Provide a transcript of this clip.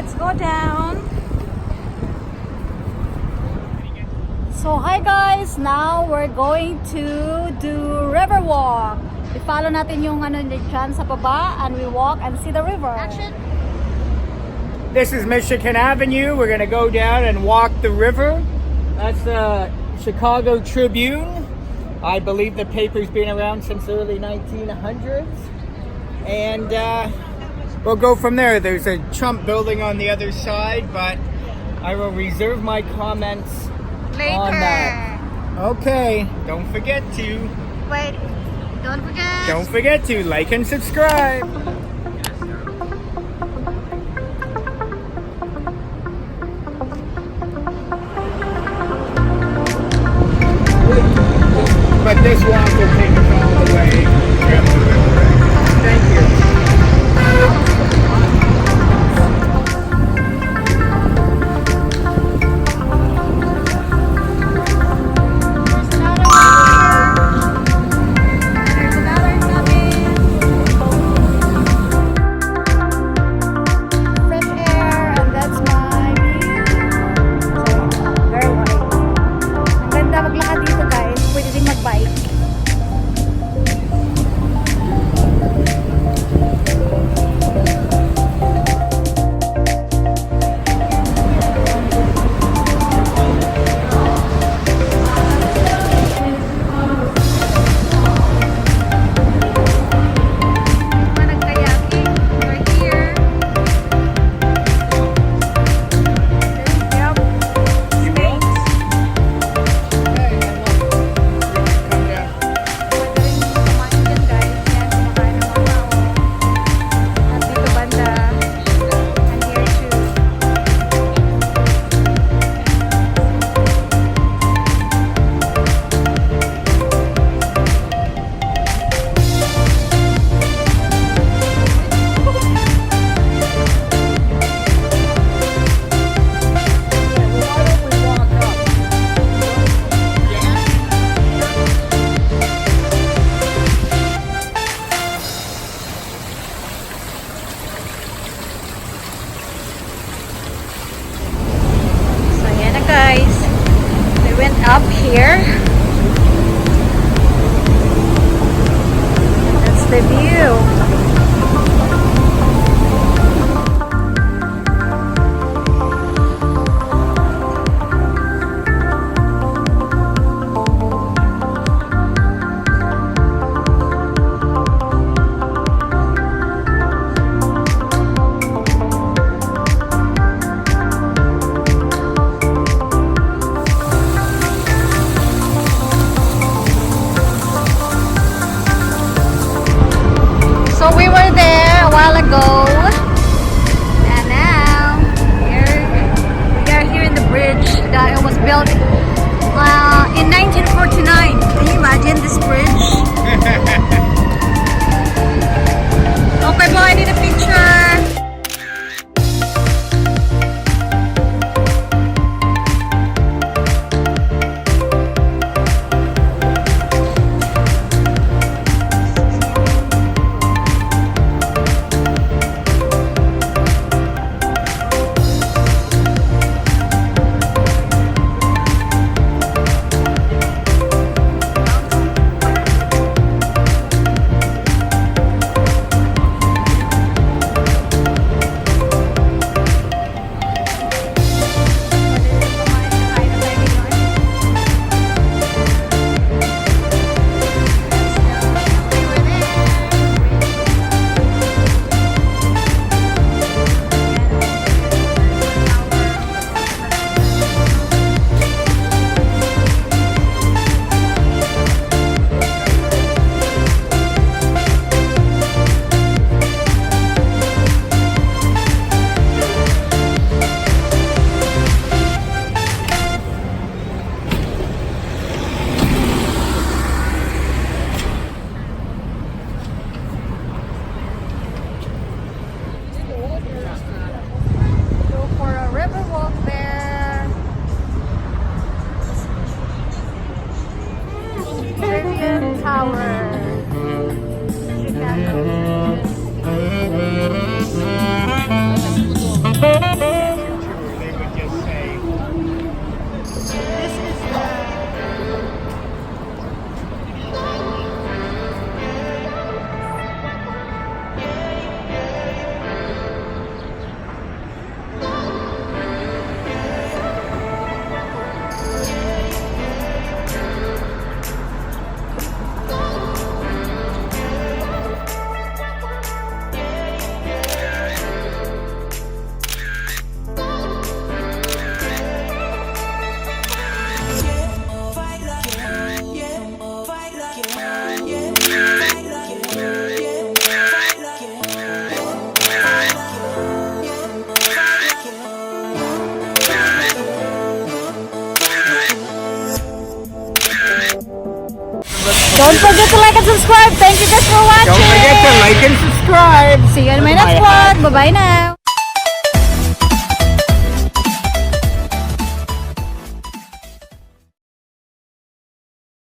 let's go down. So hi guys, now we're going to do river walk. I-follow natin yung ano dyan sa baba and we walk and see the river. Action! This is Michigan Avenue. We're gonna go down and walk the river. That's the Chicago Tribune. I believe the paper's been around since the early 1900s. And we'll go from there. There's a Trump building on the other side, but I will reserve my comments Later. on that. Okay, don't forget to. Wait, don't forget. Don't forget to like and subscribe. But this walk will take us all the way around the river. Thank you. Guys, we went up here. That's the view. Don't forget to like and subscribe. Thank you guys for watching. Don't forget to like and subscribe. See you in my Look at next my hat. vlog. Bye-bye now.